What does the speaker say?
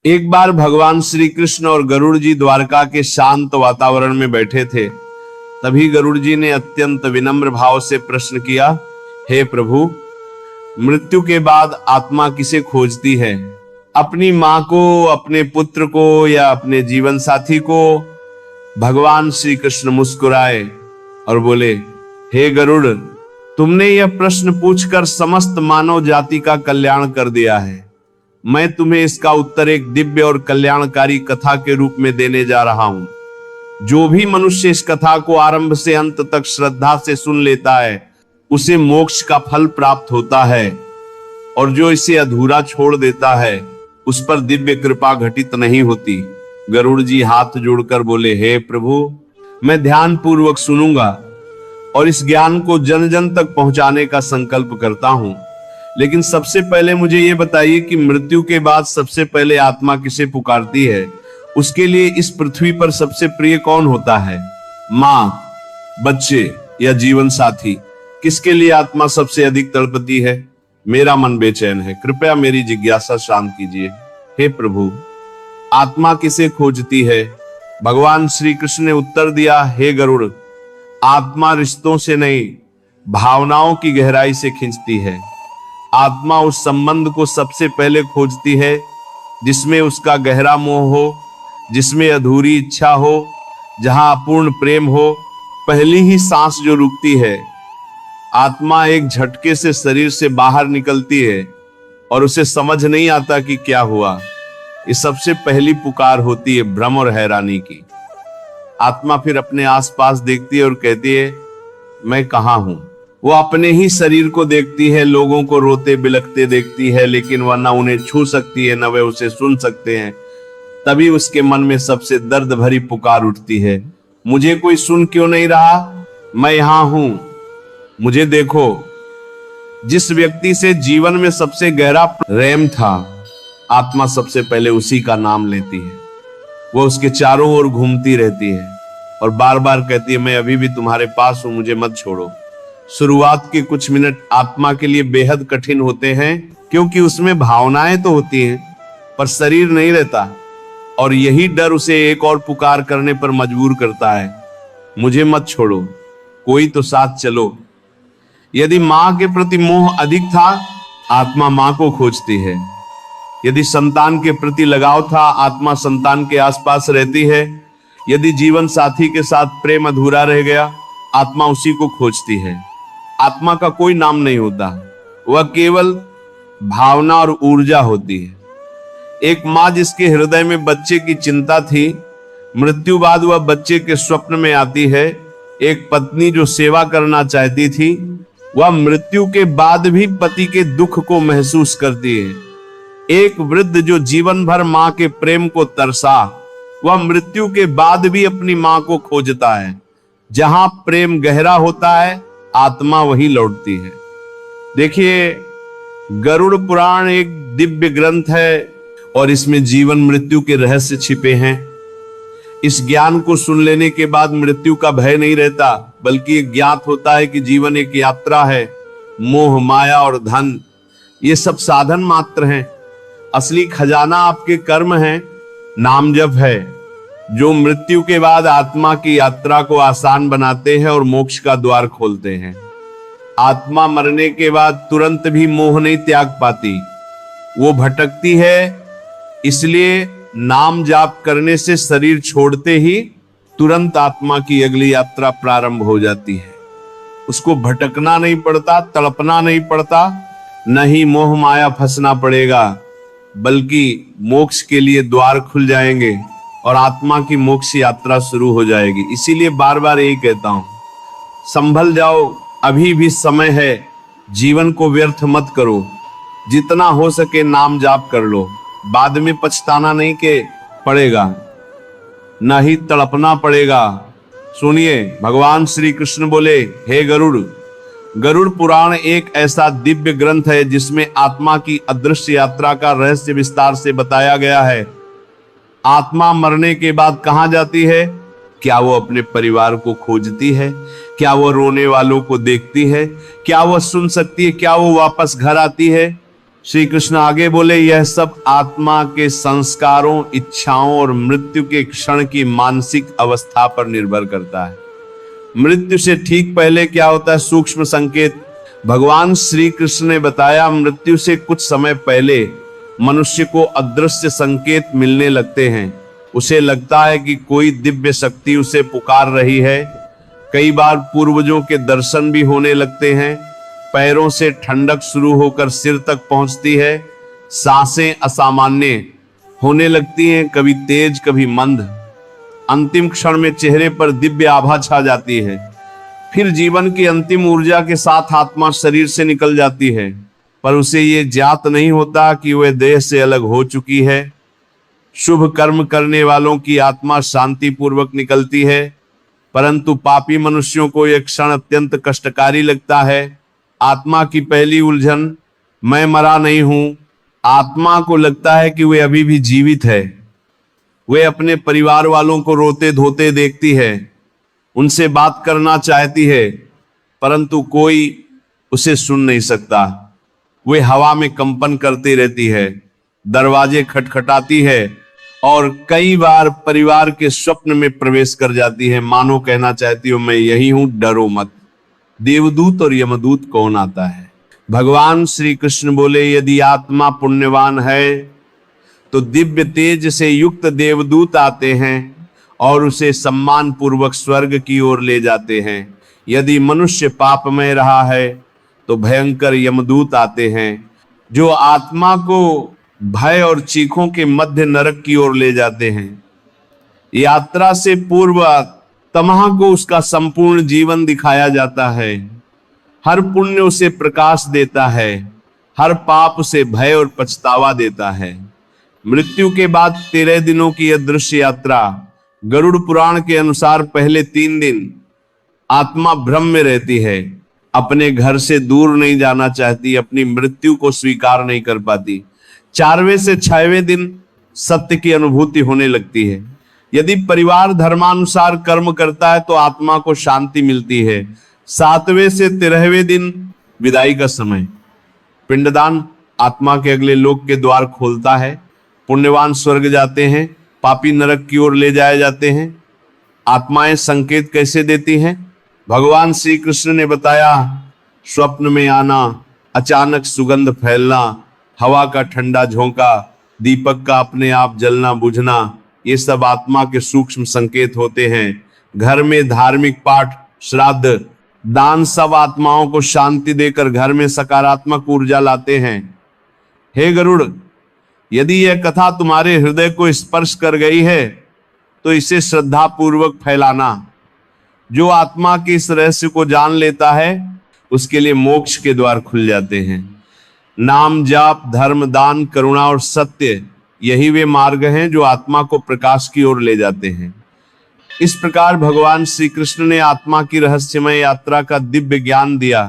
एक बार भगवान श्री कृष्ण और गरुड़ जी द्वारका के शांत वातावरण में बैठे थे। तभी गरुड़ जी ने अत्यंत विनम्र भाव से प्रश्न किया, हे प्रभु, मृत्यु के बाद आत्मा किसे खोजती है? अपनी मां को, अपने पुत्र को या अपने जीवन साथी को? भगवान श्री कृष्ण मुस्कुराए और बोले, हे गरुड़, तुमने यह प्रश्न पूछकर समस्त मानव जाति का कल्याण कर दिया है। मैं तुम्हें इसका उत्तर एक दिव्य और कल्याणकारी कथा के रूप में देने जा रहा हूं। जो भी मनुष्य इस कथा को आरंभ से अंत तक श्रद्धा से सुन लेता है, उसे मोक्ष का फल प्राप्त होता है, और जो इसे अधूरा छोड़ देता है, उस पर दिव्य कृपा घटित नहीं होती। गरुड़ जी हाथ जोड़कर बोले, हे प्रभु, मैं ध्यान पूर्वक सुनूंगा और इस ज्ञान को जन जन तक पहुंचाने का संकल्प करता हूं। लेकिन सबसे पहले मुझे यह बताइए कि मृत्यु के बाद सबसे पहले आत्मा किसे पुकारती है? उसके लिए इस पृथ्वी पर सबसे प्रिय कौन होता है? मां, बच्चे या जीवन साथी? किसके लिए आत्मा सबसे अधिक तड़पती है? मेरा मन बेचैन है, कृपया मेरी जिज्ञासा शांत कीजिए। हे प्रभु, आत्मा किसे खोजती है? भगवान श्री कृष्ण ने उत्तर दिया, हे गरुड़, आत्मा रिश्तों से नहीं, भावनाओं की गहराई से खींचती है। आत्मा उस संबंध को सबसे पहले खोजती है जिसमें उसका गहरा मोह हो, जिसमें अधूरी इच्छा हो, जहां अपूर्ण प्रेम हो। पहली ही सांस जो रुकती है, आत्मा एक झटके से शरीर से बाहर निकलती है और उसे समझ नहीं आता कि क्या हुआ। ये सबसे पहली पुकार होती है भ्रम और हैरानी की। आत्मा फिर अपने आसपास देखती है और कहती है, मैं कहां हूं? वो अपने ही शरीर को देखती है, लोगों को रोते बिलखते देखती है, लेकिन वह न उन्हें छू सकती है, न वे उसे सुन सकते हैं। तभी उसके मन में सबसे दर्द भरी पुकार उठती है, मुझे कोई सुन क्यों नहीं रहा? मैं यहां हूं, मुझे देखो। जिस व्यक्ति से जीवन में सबसे गहरा प्रेम था, आत्मा सबसे पहले उसी का नाम लेती है। वो उसके चारों ओर घूमती रहती है और बार बार कहती है, मैं अभी भी तुम्हारे पास हूं, मुझे मत छोड़ो। शुरुआत के कुछ मिनट आत्मा के लिए बेहद कठिन होते हैं, क्योंकि उसमें भावनाएं तो होती हैं पर शरीर नहीं रहता, और यही डर उसे एक और पुकार करने पर मजबूर करता है, मुझे मत छोड़ो, कोई तो साथ चलो। यदि मां के प्रति मोह अधिक था, आत्मा मां को खोजती है। यदि संतान के प्रति लगाव था, आत्मा संतान के आसपास रहती है। यदि जीवन साथी के साथ प्रेम अधूरा रह गया, आत्मा उसी को खोजती है। आत्मा का कोई नाम नहीं होता, वह केवल भावना और ऊर्जा होती है। एक मां जिसके हृदय में बच्चे की चिंता थी, मृत्यु बाद वह बच्चे के स्वप्न में आती है। एक पत्नी जो सेवा करना चाहती थी, वह मृत्यु के बाद भी पति के दुख को महसूस करती है। एक वृद्ध जो जीवन भर मां के प्रेम को तरसा, वह मृत्यु के बाद भी अपनी मां को खोजता है। जहां प्रेम गहरा होता है, आत्मा वही लौटती है। देखिए, गरुड़ पुराण एक दिव्य ग्रंथ है और इसमें जीवन मृत्यु के रहस्य छिपे हैं। इस ज्ञान को सुन लेने के बाद मृत्यु का भय नहीं रहता, बल्कि एक ज्ञात होता है कि जीवन एक यात्रा है। मोह, माया और धन, ये सब साधन मात्र हैं। असली खजाना आपके कर्म हैं, नाम जप है, जो मृत्यु के बाद आत्मा की यात्रा को आसान बनाते हैं और मोक्ष का द्वार खोलते हैं। आत्मा मरने के बाद तुरंत भी मोह नहीं त्याग पाती, वो भटकती है। इसलिए नाम जाप करने से शरीर छोड़ते ही तुरंत आत्मा की अगली यात्रा प्रारंभ हो जाती है। उसको भटकना नहीं पड़ता, तड़पना नहीं पड़ता, न ही मोह माया फंसना पड़ेगा, बल्कि मोक्ष के लिए द्वार खुल जाएंगे और आत्मा की मोक्ष यात्रा शुरू हो जाएगी। इसीलिए बार बार यही कहता हूं, संभल जाओ, अभी भी समय है, जीवन को व्यर्थ मत करो। जितना हो सके नाम जाप कर लो, बाद में पछताना नहीं के पड़ेगा, न ही तड़पना पड़ेगा। सुनिए, भगवान श्री कृष्ण बोले, हे गरुड़, गरुड़ पुराण एक ऐसा दिव्य ग्रंथ है जिसमें आत्मा की अदृश्य यात्रा का रहस्य विस्तार से बताया गया है। आत्मा मरने के बाद कहां जाती है? क्या वो अपने परिवार को खोजती है? क्या वो रोने वालों को देखती है? क्या वो सुन सकती है? क्या वो वापस घर आती है? श्री कृष्ण आगे बोले, यह सब आत्मा के संस्कारों, इच्छाओं और मृत्यु के क्षण की मानसिक अवस्था पर निर्भर करता है। मृत्यु से ठीक पहले क्या होता है? सूक्ष्म संकेत भगवान श्री कृष्ण ने बताया। मृत्यु से कुछ समय पहले मनुष्य को अदृश्य संकेत मिलने लगते हैं। उसे लगता है कि कोई दिव्य शक्ति उसे पुकार रही है। कई बार पूर्वजों के दर्शन भी होने लगते हैं। पैरों से ठंडक शुरू होकर सिर तक पहुंचती है। सांसें असामान्य होने लगती हैं, कभी तेज कभी मंद। अंतिम क्षण में चेहरे पर दिव्य आभा छा जाती है। फिर जीवन की अंतिम ऊर्जा के साथ आत्मा शरीर से निकल जाती है, पर उसे ये ज्ञात नहीं होता कि वह देह से अलग हो चुकी है। शुभ कर्म करने वालों की आत्मा शांति पूर्वक निकलती है, परंतु पापी मनुष्यों को यह क्षण अत्यंत कष्टकारी लगता है। आत्मा की पहली उलझन, मैं मरा नहीं हूं। आत्मा को लगता है कि वह अभी भी जीवित है। वे अपने परिवार वालों को रोते धोते देखती है, उनसे बात करना चाहती है, परंतु कोई उसे सुन नहीं सकता। वे हवा में कंपन करती रहती है, दरवाजे खटखटाती है और कई बार परिवार के स्वप्न में प्रवेश कर जाती है। मानो कहना चाहती हो, मैं यही हूं, डरो मत। देवदूत और यमदूत कौन आता है? भगवान श्री कृष्ण बोले, यदि आत्मा पुण्यवान है तो दिव्य तेज से युक्त देवदूत आते हैं और उसे सम्मान पूर्वक स्वर्ग की ओर ले जाते हैं। यदि मनुष्य पापमय रहा है तो भयंकर यमदूत आते हैं, जो आत्मा को भय और चीखों के मध्य नरक की ओर ले जाते हैं। यात्रा से पूर्व तमह को उसका संपूर्ण जीवन दिखाया जाता है। हर पुण्य उसे प्रकाश देता है, हर पाप उसे भय और पछतावा देता है। मृत्यु के बाद 13 दिनों की यह दृश्य यात्रा, गरुड़ पुराण के अनुसार पहले 3 दिन आत्मा भ्रम में रहती है, अपने घर से दूर नहीं जाना चाहती, अपनी मृत्यु को स्वीकार नहीं कर पाती। 4वें से 6वें दिन सत्य की अनुभूति होने लगती है। यदि परिवार धर्मानुसार कर्म करता है तो आत्मा को शांति मिलती है। 7वें से 13वें दिन विदाई का समय, पिंडदान आत्मा के अगले लोक के द्वार खोलता है। पुण्यवान स्वर्ग जाते हैं, पापी नरक की ओर ले जाए जाते हैं। आत्माएं संकेत कैसे देती हैं? भगवान श्री कृष्ण ने बताया, स्वप्न में आना, अचानक सुगंध फैलना, हवा का ठंडा झोंका, दीपक का अपने आप जलना बुझना, ये सब आत्मा के सूक्ष्म संकेत होते हैं। घर में धार्मिक पाठ, श्राद्ध, दान सब आत्माओं को शांति देकर घर में सकारात्मक ऊर्जा लाते हैं। हे गरुड़, यदि यह कथा तुम्हारे हृदय को स्पर्श कर गई है तो इसे श्रद्धा पूर्वक फैलाना। जो आत्मा के इस रहस्य को जान लेता है उसके लिए मोक्ष के द्वार खुल जाते हैं। नाम, जाप, धर्म, दान, करुणा और सत्य, यही वे मार्ग हैं जो आत्मा को प्रकाश की ओर ले जाते हैं। इस प्रकार भगवान श्री कृष्ण ने आत्मा की रहस्यमय यात्रा का दिव्य ज्ञान दिया।